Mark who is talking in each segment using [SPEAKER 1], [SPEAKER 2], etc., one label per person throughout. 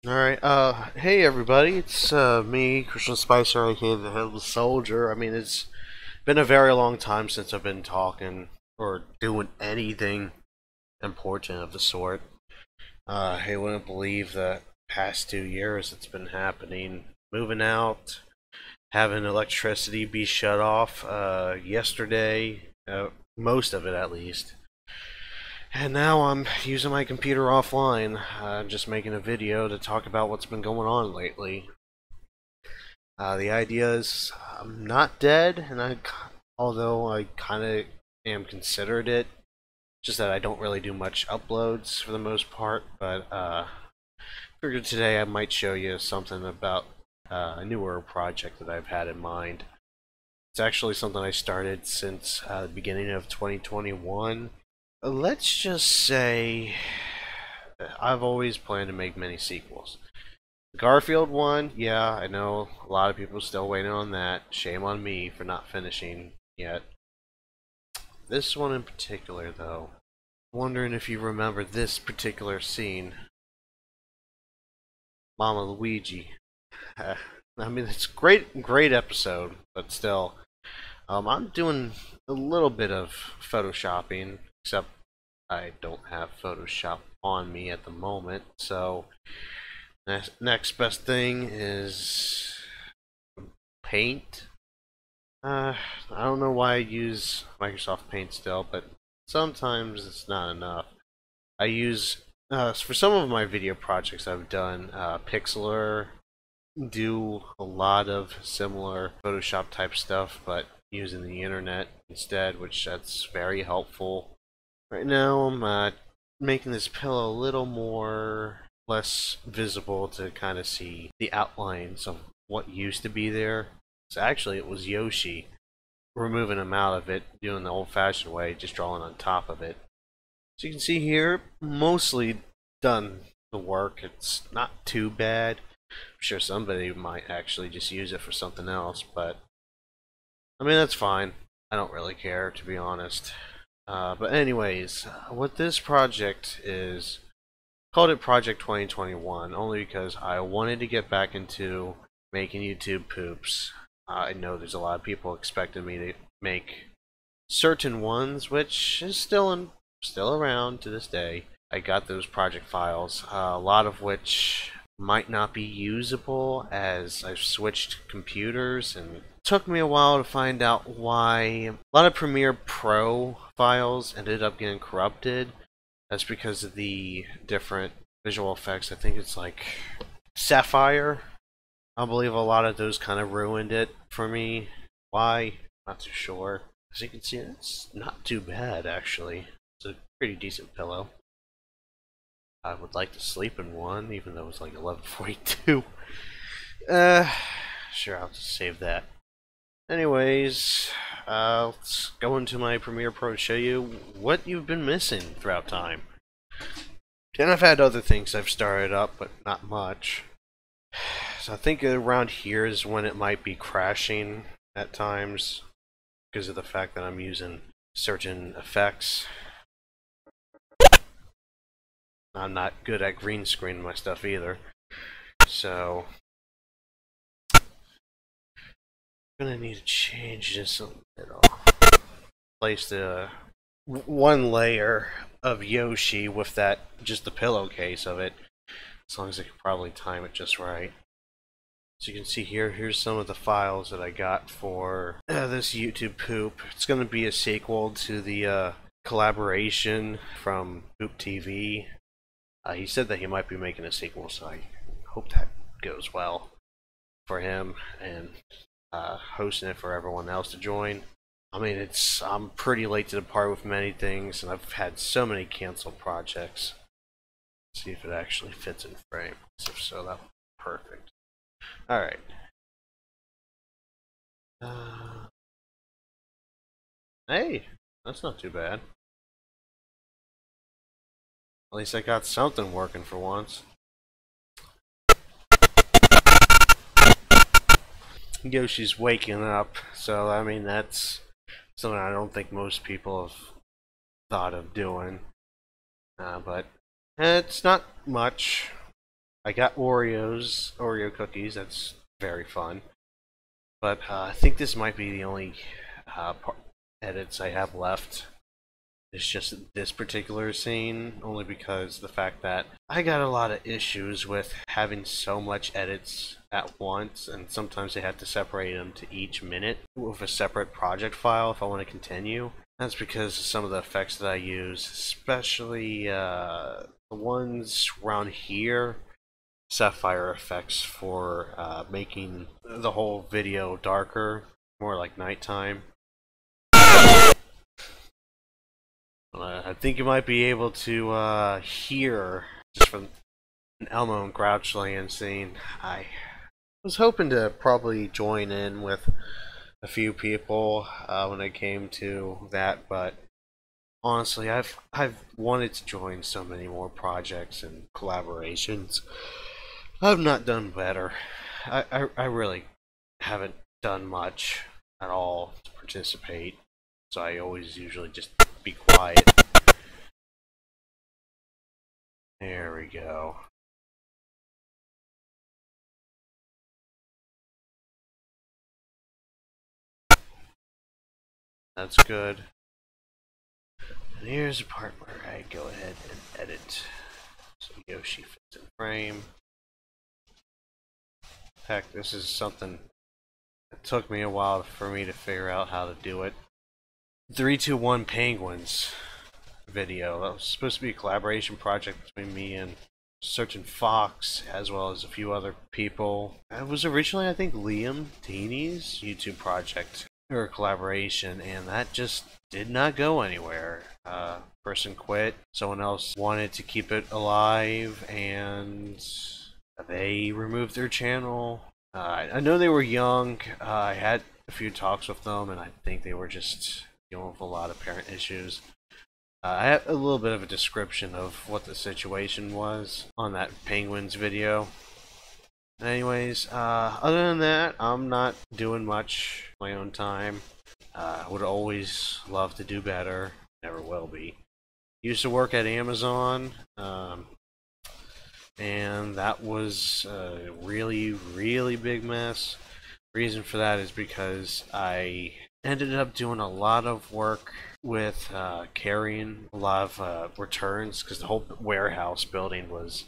[SPEAKER 1] Alright, hey everybody, it's me, Christian Spicer, aka the Headless Soldier. I mean, it's been a very long time since I've been talking or doing anything important of the sort. I wouldn't believe the past 2 years it's been happening. Moving out, having electricity be shut off, yesterday, most of it at least. And now I'm using my computer offline, just making a video to talk about what's been going on lately. The idea is I'm not dead, and although I kind of am considered it, just that I don't really do much uploads for the most part. But figured today I might show you something about a newer project that I've had in mind. It's actually something I started since the beginning of 2021. Let's just say I've always planned to make many sequels. The Garfield one, yeah, I know a lot of people are still waiting on that. Shame on me for not finishing yet. This one in particular, though, wondering if you remember this particular scene. Mama Luigi. I mean, it's great episode, but still, I'm doing a little bit of photoshopping, except I don't have Photoshop on me at the moment, so next best thing is Paint. I don't know why I use Microsoft Paint still, but sometimes it's not enough. I use, for some of my video projects I've done, Pixlr, do a lot of similar Photoshop type stuff, but using the internet instead, which that's very helpful. Right now I'm making this pillow a little more less visible to kind of see the outlines of what used to be there. So actually it was Yoshi, removing him out of it, doing the old-fashioned way, just drawing on top of it. So you can see here, mostly done the work. It's not too bad. I'm sure somebody might actually just use it for something else, but I mean, that's fine. I don't really care, to be honest. But anyways, what this project is, called it Project 2021, only because I wanted to get back into making YouTube poops. I know there's a lot of people expecting me to make certain ones, which is still around to this day. I got those project files, a lot of which might not be usable as I've switched computers, and it took me a while to find out why a lot of Premiere Pro files ended up getting corrupted. That's because of the different visual effects. I think it's like Sapphire. I believe a lot of those kind of ruined it for me. Why? Not too sure. As you can see, it's not too bad actually. It's a pretty decent pillow. I would like to sleep in one, even though it's like 11:42. Sure, I'll just save that. Anyways, let's go into my Premiere Pro to show you what you've been missing throughout time. And I've had other things I've started up, but not much. So I think around here is when it might be crashing at times, because of the fact that I'm using certain effects. I'm not good at green screen my stuff either, so I'm gonna need to change this a little. Place the one layer of Yoshi with that, just the pillowcase of it, as long as I can probably time it just right. So you can see here, here's some of the files that I got for this YouTube poop. It's gonna be a sequel to the collaboration from Poop TV. He said that he might be making a sequel, so I hope that goes well for him, and hosting it for everyone else to join. I mean, I'm pretty late to the party with many things, and I've had so many canceled projects. Let's see if it actually fits in frame. If so, that'll be perfect. Alright. Hey, that's not too bad. At least I got something working for once. Yoshi's waking up, so I mean that's something I don't think most people have thought of doing. But it's not much. I got Oreo cookies. That's very fun. But I think this might be the only edits I have left. It's just this particular scene, only because the fact that I got a lot of issues with having so much edits at once, and sometimes they have to separate them to each minute with a separate project file if I want to continue. That's because of some of the effects that I use, especially the ones around here. Sapphire effects for making the whole video darker, more like nighttime. I think you might be able to hear, just from an Elmo and Grouchland scene, I was hoping to probably join in with a few people when it came to that, but honestly, I've wanted to join so many more projects and collaborations. I've not done better. I really haven't done much at all to participate, so I always usually just be quiet. There we go. That's good. And here's a part where I go ahead and edit so Yoshi fits in frame. Heck, this is something that took me a while for me to figure out how to do it. 321 Penguins video. That was supposed to be a collaboration project between me and Searching Fox, as well as a few other people. It was originally, I think, Liam Teeny's YouTube project or collaboration, and that just did not go anywhere. Person quit. Someone else wanted to keep it alive, and they removed their channel. I know they were young. I had a few talks with them, and I think they were just dealing with a lot of parent issues. I have a little bit of a description of what the situation was on that Penguins video. Anyways, other than that, I'm not doing much my own time. I would always love to do better. Never will be. Used to work at Amazon, and that was a really, really big mess. Reason for that is because I ended up doing a lot of work with carrying a lot of returns, because the whole warehouse building was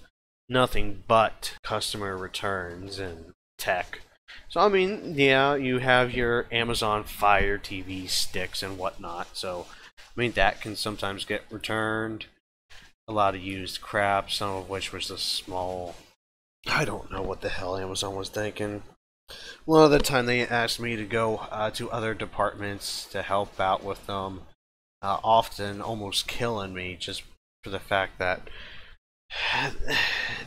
[SPEAKER 1] nothing but customer returns and tech. So I mean, yeah, you have your Amazon Fire TV sticks and whatnot, so I mean that can sometimes get returned. A lot of used crap, some of which was just small. I don't know what the hell Amazon was thinking. A lot of the time they asked me to go to other departments to help out with them, often almost killing me just for the fact that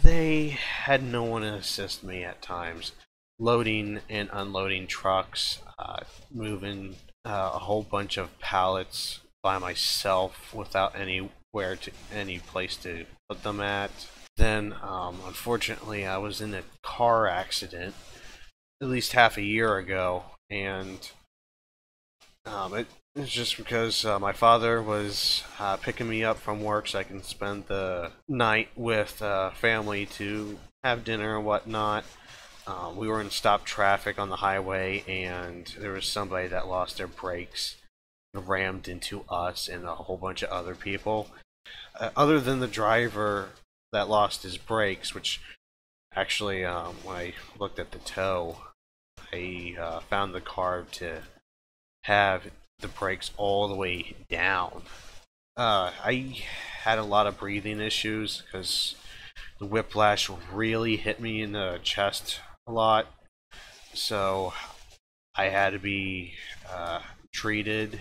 [SPEAKER 1] they had no one to assist me at times. Loading and unloading trucks, moving a whole bunch of pallets by myself without any place to put them at. Then, unfortunately, I was in a car accident at least half a year ago, and it's just because my father was picking me up from work so I can spend the night with family to have dinner and whatnot. We were in stop traffic on the highway, and there was somebody that lost their brakes and rammed into us and a whole bunch of other people. Other than the driver that lost his brakes, which actually, when I looked at the tow, I found the car to have the brakes all the way down. I had a lot of breathing issues because the whiplash really hit me in the chest a lot, so I had to be treated.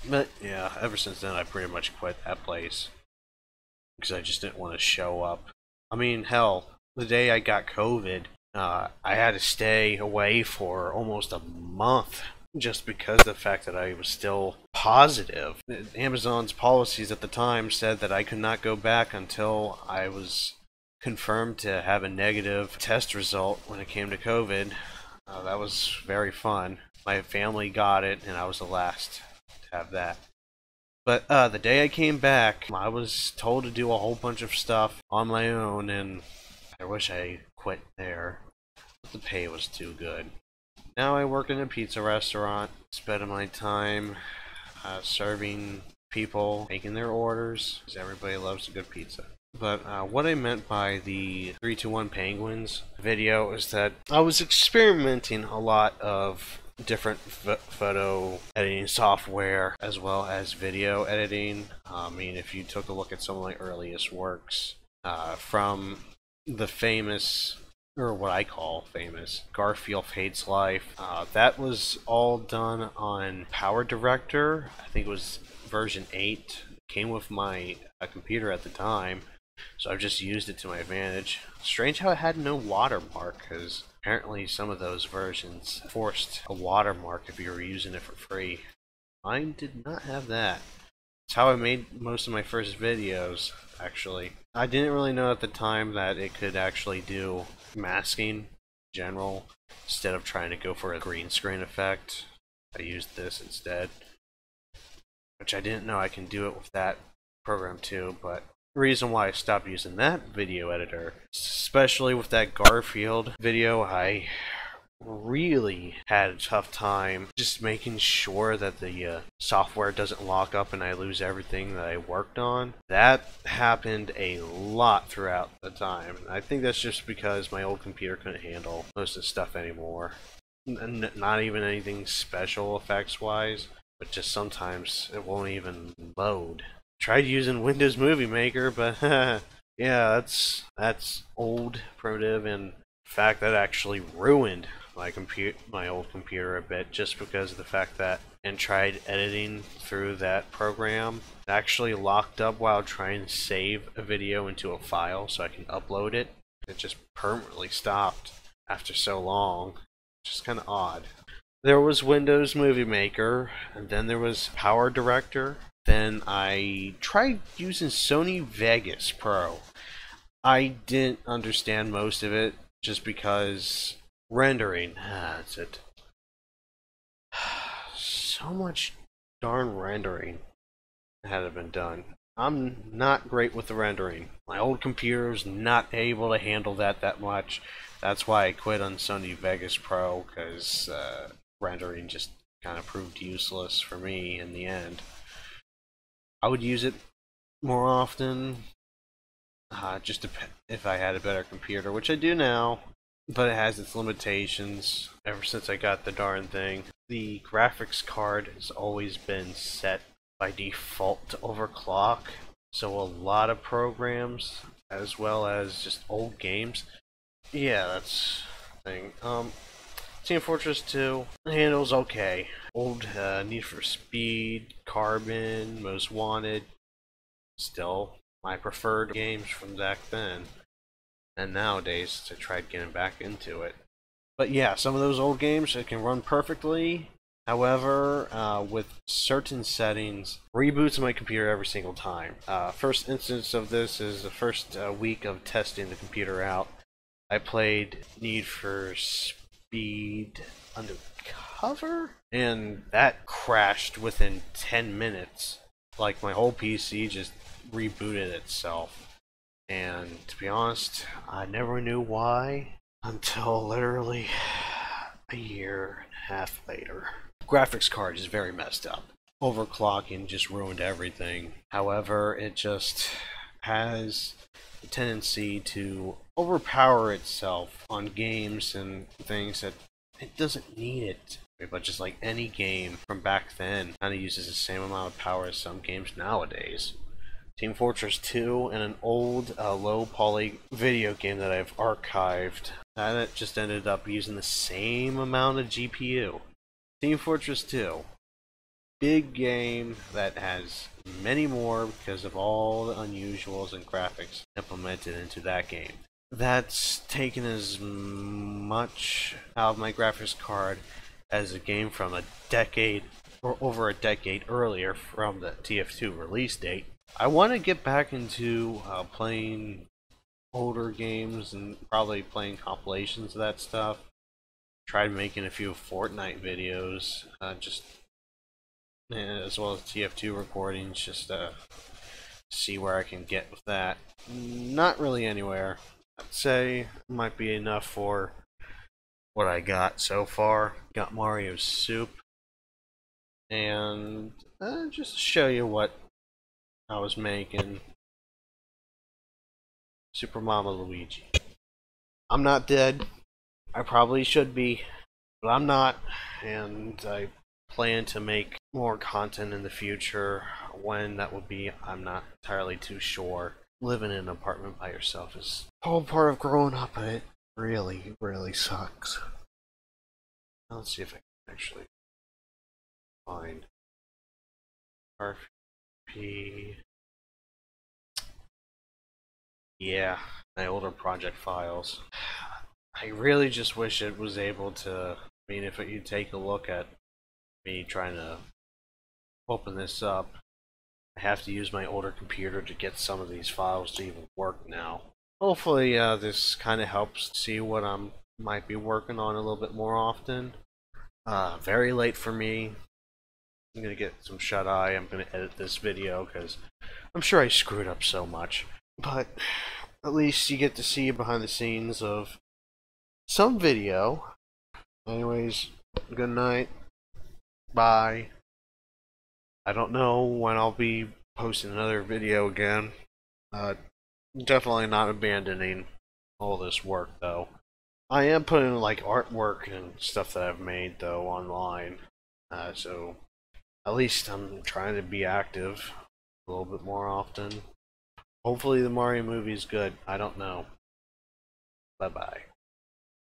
[SPEAKER 1] But yeah, ever since then I pretty much quit that place because I just didn't want to show up. I mean, hell, the day I got COVID, I had to stay away for almost a month just because of the fact that I was still positive. Amazon's policies at the time said that I could not go back until I was confirmed to have a negative test result when it came to COVID. That was very fun. My family got it, and I was the last to have that. But the day I came back, I was told to do a whole bunch of stuff on my own, and I wish I quit there, but the pay was too good. Now I work in a pizza restaurant, spending my time serving people, making their orders, because everybody loves a good pizza. But what I meant by the 321 Penguins video is that I was experimenting a lot of different photo editing software as well as video editing. I mean, if you took a look at some of my earliest works, from the famous, or what I call famous, Garfield Hates Life, that was all done on Power Director. I think it was version 8. Came with my computer at the time, so I've just used it to my advantage. Strange how it had no watermark, because apparently some of those versions forced a watermark if you were using it for free. Mine did not have that. It's how I made most of my first videos, actually. I didn't really know at the time that it could actually do masking in general, instead of trying to go for a green screen effect. I used this instead, which I didn't know I can do it with that program too, but the reason why I stopped using that video editor, especially with that Garfield video, I really had a tough time just making sure that the software doesn't lock up and I lose everything that I worked on. That happened a lot throughout the time. I think that's just because my old computer couldn't handle most of the stuff anymore. Not even anything special effects wise, but just sometimes it won't even load. Tried using Windows Movie Maker, but yeah, that's old, primitive, and in fact that actually ruined my old computer a bit, just because of the fact that and tried editing through that program. It actually locked up while trying to save a video into a file so I can upload it. It just permanently stopped after so long. Just kind of odd. There was Windows Movie Maker, and then there was Power Director. Then I tried using Sony Vegas Pro. I didn't understand most of it just because rendering, that's it. So much darn rendering had been done. I'm not great with the rendering. My old computer's not able to handle that much. That's why I quit on Sony Vegas Pro, because rendering just kind of proved useless for me in the end. I would use it more often, just if I had a better computer, which I do now, but it has its limitations ever since I got the darn thing. The graphics card has always been set by default to overclock, so a lot of programs, as well as just old games, yeah, that's the thing. Team Fortress 2 handles okay. Old Need for Speed, Carbon, Most Wanted, still my preferred games from back then. And nowadays, I tried getting back into it. But yeah, some of those old games, it can run perfectly. However, with certain settings, reboots my computer every single time. First instance of this is the first week of testing the computer out. I played Need for Speed Undercover, and that crashed within 10 minutes. Like, my whole PC just rebooted itself. And to be honest, I never knew why until literally a year and a half later. Graphics card is very messed up. Overclocking just ruined everything. However, it just has a tendency to overpower itself on games and things that it doesn't need it. But just like any game from back then, kind of uses the same amount of power as some games nowadays. Team Fortress 2 and an old low poly video game that I've archived, that just ended up using the same amount of GPU. Team Fortress 2, big game that has many more because of all the unusuals and graphics implemented into that game. That's taken as much out of my graphics card as a game from a decade or over a decade earlier from the TF2 release date. I want to get back into playing older games and probably playing compilations of that stuff. Tried making a few Fortnite videos, just as well as TF2 recordings, just to see where I can get with that. Not really anywhere. I'd say it might be enough for what I got so far. Got Mario's soup, and just to show you what I was making. Super Mama Luigi. I'm not dead. I probably should be, but I'm not, and I plan to make more content in the future. When that will be, I'm not entirely too sure. Living in an apartment by yourself is a whole part of growing up, and it really, really sucks. Let's see if I can actually find RP. Yeah, my older project files. I really just wish it was able to. I mean, if you take a look at me trying to open this up, I have to use my older computer to get some of these files to even work now. Hopefully, this kind of helps see what I might be working on a little bit more often. Very late for me. I'm gonna get some shut eye. I'm gonna edit this video because I'm sure I screwed up so much. But at least you get to see behind the scenes of some video. Anyways, good night. Bye. I don't know when I'll be posting another video again. Definitely not abandoning all this work though. I am putting like artwork and stuff that I've made though online. So at least I'm trying to be active a little bit more often. Hopefully the Mario movie is good. I don't know. Bye bye.